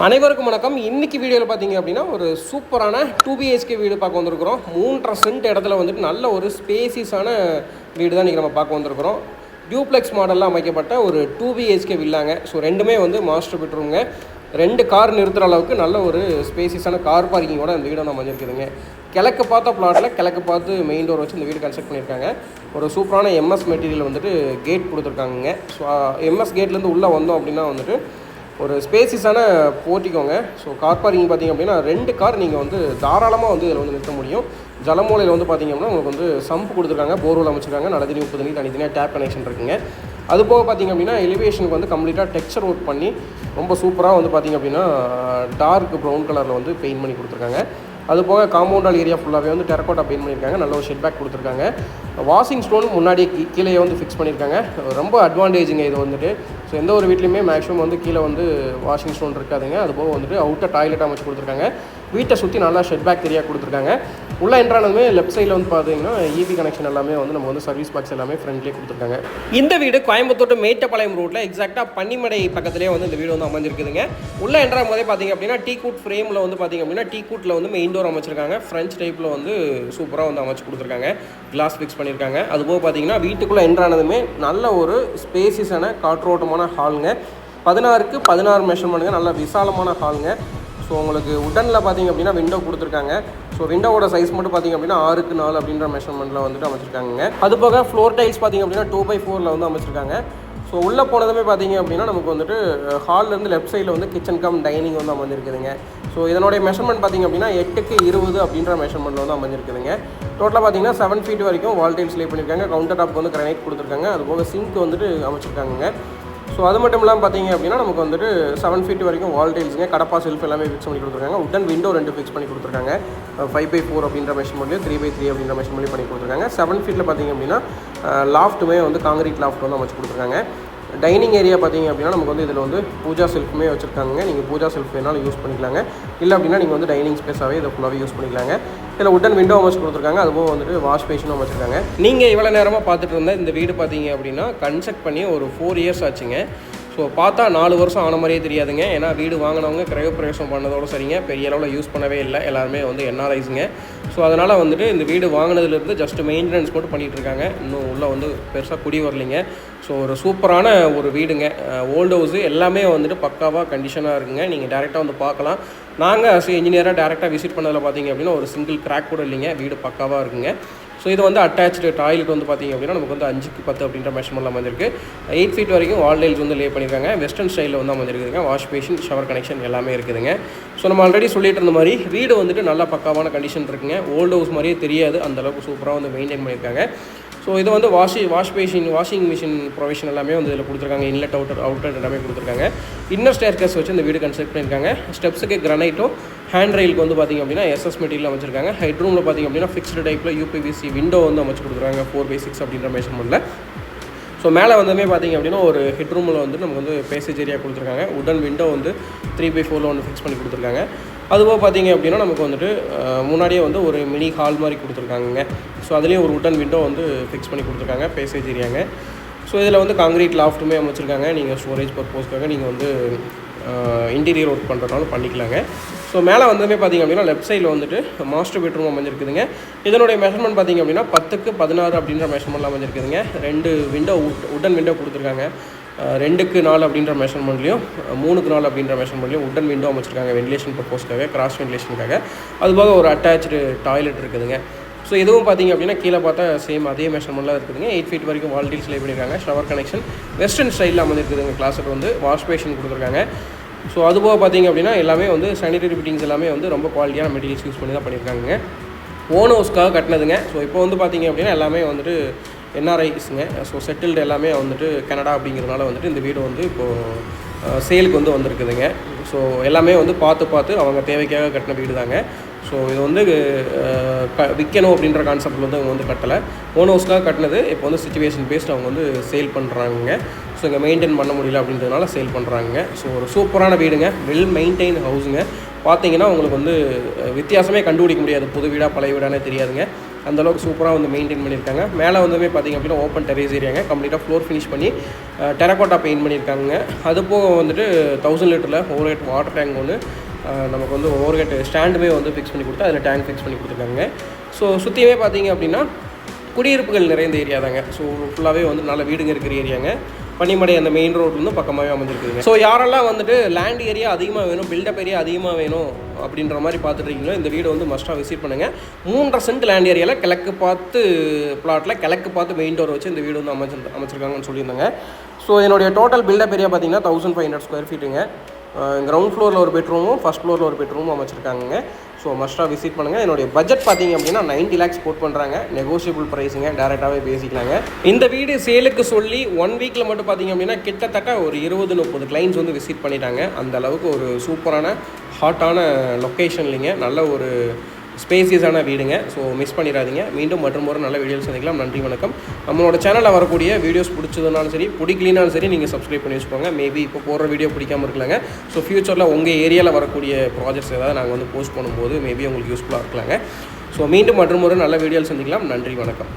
அனைவருக்கும் வணக்கம். இன்னைக்கு வீடியோவில் பார்த்தீங்க அப்படின்னா ஒரு சூப்பரான 2BHK வீடு பார்க்க வந்திருக்கிறோம். 3.5 சென்ட் இடத்துல வந்துட்டு நல்ல ஒரு ஸ்பேசிஸான வீடு தான் இன்றைக்கி நம்ம பார்க்க வந்திருக்கிறோம். டியூப்ளெக்ஸ் மாடலில் அமைக்கப்பட்ட ஒரு 2BHK வில்லாங்க. ஸோ ரெண்டுமே வந்து மாஸ்டர் பெட்ரூம்ங்க. 2 கார் நிறுத்துகிற அளவுக்கு நல்ல ஒரு ஸ்பேசிஸான கார் பார்க்கிங்கோட அந்த வீடு வந்து அமைஞ்சிருக்குதுங்க. கிழக்கு பார்த்த பிளாட்டில் கிழக்கு பார்த்து மெயின் டோர் வச்சு இந்த வீடு கன்ஸ்ட்ரக்ட் பண்ணியிருக்காங்க. ஒரு சூப்பரான எம்எஸ் மெட்டீரியல் வந்துட்டு கேட் கொடுத்துருக்காங்க. ஸோ எம்எஸ் கேட்லேருந்து உள்ளே வந்தோம் அப்படின்னா வந்துட்டு ஒரு ஸ்பேசிஸான போட்டிக்கோங்க. ஸோ கார் பார்க்கிங் பார்த்திங்க அப்படின்னா 2 கார் நீங்கள் வந்து தாராளமாக வந்து இதில் வந்து நிறுத்த முடியும். ஜலமூலையில் வந்து பார்த்திங்க அப்படின்னா உங்களுக்கு வந்து சம்ப் கொடுத்துருக்காங்க, போர்வெல் அமைச்சிருக்காங்க, நல்ல தண்ணி உப்பு தண்ணி தனித்தனியாக டேப் கனெக்ஷன் இருக்குங்க. அது போக பார்த்திங்க அப்படின்னா எலிவேஷனுக்கு வந்து கம்ப்ளீட்டாக டெக்ஸ்சர் ஒர்க் பண்ணி ரொம்ப சூப்பராக வந்து பார்த்திங்க அப்படின்னா டார்க் ப்ரௌன் கலரில் வந்து பெயிண்ட் பண்ணி கொடுத்துருக்காங்க. அது போக காம்பவுண்டால் ஏரியா ஃபுல்லாகவே வந்து டெரக்கோட்டா பெயிண்ட் பண்ணியிருக்காங்க. நல்ல ஒரு ஷெட் பேக் கொடுத்துருக்காங்க. வாஷிங் ஸ்டோன் முன்னாடியே கீழே வந்து ஃபிக்ஸ் பண்ணியிருக்காங்க. ரொம்ப அட்வான்டேஜுங்க இது வந்துட்டு. ஸோ எந்த ஒரு வீட்லையுமே மேக்ஸிமம் வந்து கீழே வந்து வாஷிங் ஸ்டோன் இருக்காதுங்க. அது போக வந்துட்டு அவுட்டர் டாய்லெட் அமைச்சு கொடுத்துருக்காங்க. வீட்டை சுற்றி நல்லா ஷெட் பேக் ஏரியா கொடுத்துருக்காங்க. உள்ளே என்ட்ரானதுமே லெஃப்ட் சைடில் வந்து பார்த்தீங்கன்னா ஈபி கனெக்ஷன் எல்லாமே வந்து நம்ம வந்து சர்வீஸ் பாக்ஸ் எல்லாமே ஃப்ரெண்ட்லேயே கொடுத்துருக்காங்க. இந்த வீடு கோயம்புத்தூர் மேட்டப்பாளையம் ரோட்டில் எக்ஸாக்டாக பன்னிமடை பக்கத்துலேயே வந்து இந்த வீடு வந்து அமைஞ்சிருக்குதுங்க. உள்ளே என்ட்ராகும் போதே பார்த்திங்க அப்படின்னா டீ கூட் ஃப்ரேமில் வந்து பார்த்திங்க அப்படின்னா டீ கூட்டில் வந்து மெயின் டோர் அமைச்சிருக்காங்க. ஃப்ரெஞ்ச் டைப்பில் வந்து சூப்பராக வந்து அமைச்சு கொடுத்துருக்காங்க. கிளாஸ் ஃபிக்ஸ் பண்ணியிருக்காங்க. அதுபோக பார்த்திங்கன்னா வீட்டுக்குள்ளே என்ட்ரானதுமே நல்ல ஒரு ஸ்பேசிஸான காற்றோட்டமான ஹாலுங்க. 16க்கு 16 மெஷர்மெண்ட்டுங்க. நல்ல விசாலமான ஹாலுங்க. ஸோ உங்களுக்கு உடனில் பார்த்திங்க அப்படின்னா விண்டோ கொடுத்துருக்காங்க. ஸோ விண்டோவோட சைஸ் மட்டும் பார்த்திங்க அப்படின்னா 6க்கு 4 அப்படின்ற மெஷர்மெண்ட்டில் வந்துட்டு அமைச்சிருக்காங்க. அது போக ஃப்ளோர் டைல்ஸ் பார்த்திங்க அப்படின்னா 2x4 வந்து அமைச்சிருக்காங்க. ஸோ உள்ளே போனதுமே பார்த்திங்க அப்படின்னா நமக்கு வந்துட்டு ஹால்லேருந்து லெஃப்ட் சைடில் வந்து கிச்சன் கம் டைனிங் வந்து அமைஞ்சிருக்குதுங்க. ஸோ இதனுடைய மெஷர்மெண்ட் பார்த்திங்க அப்படின்னா 8க்கு 20 அப்படின்ற மெஷர்மெண்ட்டில் வந்து அமைஞ்சிருக்குதுங்க. டோட்டலாக பார்த்திங்கன்னா 7 ஃபீட் வரைக்கும் வால் டைல்ஸ் லே பண்ணியிருக்காங்க. கவுண்டர் டாப் வந்து கிரானைட் கொடுத்துருக்காங்க. அது போக சிங்க் வந்துட்டு அமைச்சிருக்காங்க. ஸோ அது மட்டும் இல்லாமல் பார்த்திங்க அப்படின்னா நமக்கு வந்துட்டு 7 ஃபீட் வரைக்கும் வால் டைல்ஸுங்க. கடப்பா செல்ஃப் எல்லாமே ஃபிக்ஸ் பண்ணி கொடுத்துருக்காங்க. உடன் விண்டோ 2 ஃபிக்ஸ் பண்ணி கொடுத்துருக்காங்க. 5x4 அப்படின்ற மெஷர்மெண்ட்லேயும் 3x3 அப்படின்ற மெஷர்மெண்ட்லேயும் பண்ணி கொடுத்துருக்காங்க. 7 ஃபீட்டில் பார்த்திங்க அப்படின்னா லாஃப்ட்டுமே வந்து காங்கிரீட் லாஃப்ட் வந்து அமைச்சு கொடுத்துருக்காங்க. டைனிங் ஏரியா பார்த்திங்க அப்படின்னா நமக்கு வந்து இதில் வந்து பூஜா செல்ஃபுமே வச்சுருக்காங்க. நீங்கள் பூஜா செல்ஃப் வேணாலும் யூஸ் பண்ணிக்கலாங்க. இல்லை அப்படின்னா நீங்கள் வந்து டைனிங் ஸ்பேஸாகவே இதை ஃபுல்லாகவே யூஸ் பண்ணிக்கலாங்க. இதில் உடன் விண்டோ அமைச்சு கொடுத்துருக்காங்க. அதுபோக வந்துட்டு வாஷ் பேஷனும் அமைச்சிருக்காங்க. நீங்கள் இவ்வளோ நேரமாக பார்த்துட்டு இருந்த இந்த வீடு பார்த்திங்க அப்படின்னா கன்ஸ்ட்ரக்ட் பண்ணி ஒரு 4 இயர்ஸ் ஆச்சுங்க. ஸோ பார்த்தா 4 வருஷம் ஆன மாதிரியே தெரியாதுங்க. ஏன்னா வீடு வாங்கினவங்க கிரகப்பிரவேசம் பண்ணதோடு சரிங்க, பெரிய அளவில் யூஸ் பண்ணவே இல்லை. எல்லாருமே வந்து என்ஆர்ஐஸுங்க. ஸோ அதனால் வந்துட்டு இந்த வீடு வாங்கினதுலேருந்து ஜஸ்ட் மெயின்டெனன்ஸ் மட்டும் பண்ணிகிட்ருக்காங்க. இன்னும் உள்ளே வந்து பெருசாக குடி வரலைங்க. ஸோ ஒரு சூப்பரான ஒரு வீடுங்க. ஓல்டு ஹவுஸு எல்லாமே வந்துட்டு பக்காவாக கண்டிஷனாக இருக்குங்க. நீங்கள் டேரெக்டாக வந்து பார்க்கலாம். நாங்கள் அஸ் இன்ஜினியராக டேரெக்டாக விசிட் பண்ணதில் பார்த்திங்க அப்படின்னா ஒரு சிங்கிள் கிராக் கூட இல்லைங்க. வீடு பக்காவாக இருக்குங்க. ஸோ இது வந்து அட்டாச்சு டாய்லெட் வந்து பார்த்திங்க அப்படின்னா நமக்கு வந்து 5க்கு 10 அப்படின்ற மெஷர்மெண்ட்டில் அமைஞ்சிருக்கு. 8 ஃபீட் வரைக்கும் வால் டைல்ஸ் வந்து லே பண்ணியிருக்காங்க. வெஸ்டர்ன் ஸ்டைலில் வந்து அமைஞ்சிருக்குதுங்க. வாஷ் பேஷன், ஷவர் கனெக்ஷன் எல்லாமே இருக்குதுங்க. ஸோ நம்ம ஆல்ரெடி சொல்லிட்டு இருந்த மாதிரி வீடு வந்துட்டு நல்லா பக்காவான கண்டிஷன் இருக்குங்க. ஓல்டு ஹவுஸ் மாதிரியே தெரியாது, அந்தளவுக்கு சூப்பராக வந்து மெயின்டைன் பண்ணியிருக்காங்க. ஸோ இது வந்து வாஷிங் மிஷின் ப்ரொவிஷன் எல்லாமே வந்து இதில் கொடுத்துருக்காங்க. இன்லெட் அவுட்டர் எல்லாமே கொடுத்துருக்காங்க. இன்னர் ஸ்டேர்கேஸ் வச்சு இந்த வீடு கன்ஸ்ட்ரக்ட் பண்ணியிருக்காங்க. ஸ்டெப்ஸுக்கு கிரானைட்டும் ஹேண்ட் ரயிலுக்கு வந்து பார்த்திங்க அப்படின்னா எஸ்எஸ் மெட்டீரியல் அமைச்சிருக்காங்க. ஹெட்ரூமில் பார்த்திங்க அப்படின்னா ஃபிக்ஸ்டு டைப்பில் யூபிவிசி விண்டோ வந்து அமைச்சு கொடுக்குறாங்க 4x6 அப்படின்ற மெஷர்மெண்ட்டில். ஸோ மேலே வந்துமே பார்த்திங்க அப்படின்னா ஒரு ஹெட்ரூமில் வந்து நமக்கு வந்து பேசேஜ் ஏரியா கொடுத்துருக்காங்க. உடன் விண்டோ வந்து 3x4 வந்து ஃபிக்ஸ் பண்ணி கொடுத்துருக்காங்க. அதுபோக பார்த்திங்க அப்படின்னா நமக்கு வந்துட்டு முன்னாடியே வந்து ஒரு மினி ஹால் மாதிரி கொடுத்துருக்காங்க. ஸோ அதுலேயும் ஒரு உடன் விண்டோ வந்து ஃபிக்ஸ் பண்ணி கொடுத்துருக்காங்க, பேசேஜ் ஏரியாங்க. ஸோ இதில் வந்து காங்கிரீட் லாஃப்ட்டுமே அமைச்சிருக்காங்க. நீங்கள் ஸ்டோரேஜ் பர்பஸ்க்காக நீங்கள் வந்து இன்டீரியர் ஒர்க் பண்ணுறதுனாலும் பண்ணிக்கலாங்க. ஸோ மேலே வந்துமே பார்த்திங்க அப்படின்னா லெஃப்ட் சைடில் வந்துட்டு மாஸ்டர் பெட்ரூம் அமைஞ்சிருக்குதுங்க. இதனுடைய மெஷர்மெண்ட் பார்த்திங்க அப்படின்னா 10க்கு 16 அப்படின்ற மெஷர்மெண்ட்டில் அமைஞ்சிருக்குதுங்க. 2 விண்டோ உடன் விண்டோ கொடுத்துருக்காங்க. 2க்கு 4 அப்படின்ற மெஷர்மெண்ட்லையும் 3க்கு 4 அப்படின்ற மெஷர்மெண்ட்லையும் உடன் விண்டோ அமைச்சிருக்காங்க. வென்டிலேஷன் பர்பஸ்க்காக, கிராஸ் வென்டிலேஷனுக்காக. அதுபோக ஒரு அட்டாச்சு டாய்லெட் இருக்குதுங்க. ஸோ இதுவும் பார்த்திங்க அப்படின்னா கீழே பார்த்தா சேம் அதே மெஷர்மெண்ட்டில் இருக்குதுங்க. 8 ஃபீட் வரைக்கும் வால் டைல்ஸ் லே பண்ணியிருக்காங்க. ஷவர் கனெக்ஷன் வெஸ்டர்ன் ஸ்டைலில் அமைஞ்சிருக்குதுங்க. கிளாஸட் வந்து வாஷ் பேஷன் கொடுத்துருக்காங்க. ஸோ அதுபோக பார்த்திங்க அப்படின்னா எல்லாமே வந்து சானிடரி ஃபிட்டிங்ஸ் எல்லாமே வந்து ரொம்ப குவாலிட்டியான மெட்டீரியல்ஸ் யூஸ் பண்ணி தான் பண்ணியிருக்காங்க. ஓன் ஹவுஸ்க்காக கட்டினதுங்க. ஸோ இப்போ வந்து பார்த்திங்க அப்படின்னா எல்லாமே வந்துட்டு என்ஆர்ஐஸுங்க. ஸோ செட்டில்டு எல்லாமே வந்துட்டு கனடா அப்படிங்கிறதுனால வந்துட்டு இந்த வீடு வந்து இப்போது சேலுக்கு வந்து வந்திருக்குதுங்க. ஸோ எல்லாமே வந்து பார்த்து அவங்க தேவைக்காக கட்டின வீடு தாங்க. ஸோ இது வந்து விற்கணும் அப்படின்ற கான்செப்டில் வந்து அவங்க வந்து கட்டலை. ஓன் ஹவுஸ்க்காக கட்டினது. இப்போ வந்து சிச்சுவேஷன் பேஸ்ட் அவங்க வந்து சேல் பண்ணுறாங்க. ஸோ இங்கே மெயின்டைன் பண்ண முடியல அப்படின்றதுனால சேல் பண்ணுறாங்க. ஸோ ஒரு சூப்பரான வீடுங்க. வெல் மெயின்டைன் ஹவுஸுங்க. பார்த்தீங்கன்னா உங்களுக்கு வந்து வித்தியாசமே கண்டுபிடிக்க முடியாது. புது வீடாக பழைய வீடானே தெரியாதுங்க. அந்தளவுக்கு சூப்பராக வந்து மெயின்டைன் பண்ணியிருக்காங்க. மேலே வந்துமே பார்த்திங்க அப்படின்னா ஓப்பன் டெரேஸ் ஏரியாங்க, கம்ப்ளீட்டாக ஃப்ளோர் ஃபினிஷ் பண்ணி டெரகோட்டா பெயிண்ட் பண்ணியிருக்காங்க. அது போக வந்துட்டு 1000 லிட்டரில் ஓவர்ஹெட் வாட்டர் டேங்க் ஒன்று, நமக்கு வந்து ஓவர்ஹெட் ஸ்டாண்டுமே வந்து ஃபிக்ஸ் பண்ணி கொடுத்து அதில் டேங்க் ஃபிக்ஸ் பண்ணி கொடுத்துருக்காங்க. ஸோ சுற்றியுமே பார்த்திங்க அப்படின்னா குடியிருப்புகள் நிறைந்த ஏரியா தாங்க. ஸோ ஃபுல்லாகவே வந்து நல்ல வீடுங்க இருக்கிற ஏரியாங்க. பனிமடை அந்த மெயின் ரோட்லேருந்து பக்கமாகவே அமைஞ்சிருக்குதுங்க. ஸோ யாரெல்லாம் வந்துட்டு லேண்ட் ஏரியா அதிகமாக வேணும், பில்டப் ஏரியா அதிகமாக வேணும் அப்படின்ற மாதிரி பார்த்துட்ருக்கீங்களோ இந்த வீடு வந்து மஸ்ட்டாக விசிட் பண்ணுங்கள். 3.5 சென்ட் லேண்ட் ஏரியாவில் கிழக்கு பார்த்து பிளாட்டில் கிழக்கு பார்த்து மெயின் டோர் வச்சு இந்த வீடு வந்து அமைச்சிருக்காங்கன்னு சொல்லியிருந்தாங்க. ஸோ என்னுடைய டோட்டல் பில்டப் ஏரியா பார்த்திங்கன்னா 1500 ஸ்கொயர் ஃபீட்டுங்க. கிரவுண்ட் ஃப்ளோரில் ஒரு பெட்ரூமும் ஃபஸ்ட் ஃப்ளோரில் ஒரு பெட்ரூமும் அமைச்சிருக்காங்க. ஸோ மஸ்ட்டாக விசிட் பண்ணுங்கள். என்னுடைய பட்ஜெட் பார்த்திங்க அப்படின்னா 90 lakhs கோட் பண்ணுறாங்க. நெகோஷியபிள் ப்ரைஸுங்க, டேரெக்டாகவே பேசிக்கலாங்க. இந்த வீடு சேலுக்கு சொல்லி 1 வீக்கில் மட்டும் பார்த்திங்க அப்படின்னா கிட்டத்தட்ட ஒரு 20-30 கிளைண்ட்ஸ் வந்து விசிட் பண்ணிட்டாங்க. அந்த அளவுக்கு ஒரு சூப்பரான ஹாட்டான லொக்கேஷன்லிங்க, நல்ல ஒரு ஸ்பேசியஸான வீடுங்க. ஸோ மிஸ் பண்ணிடாதீங்க. மீண்டும் மற்றும் ஒரு நல்ல வீடியோஸ் சந்திக்கலாம். நன்றி, வணக்கம். நம்மளோட சேனலில் வரக்கூடிய வீடியோஸ் பிடிச்சதுனாலும் சரி, பிடிக்கலினாலும் சரி, நீங்கள் சப்ஸ்கிரைப் பண்ணி வச்சுக்கோங்க. மேபி இப்போ போடுற வீடியோ பிடிக்காமல் இருக்கலாங்க. ஸோ ஃப்யூச்சரில் உங்கள் ஏரியாவில் வரக்கூடிய ப்ராஜெக்ட்ஸ் ஏதாவது நாங்கள் வந்து போஸ்ட் பண்ணும்போது மேபி உங்களுக்கு யூஸ்ஃபுல்லாக இருக்கலாங்க. ஸோ மீண்டும் மற்றும் ஒரு நல்ல வீடியோஸ் சந்திக்கலாம். நன்றி, வணக்கம்.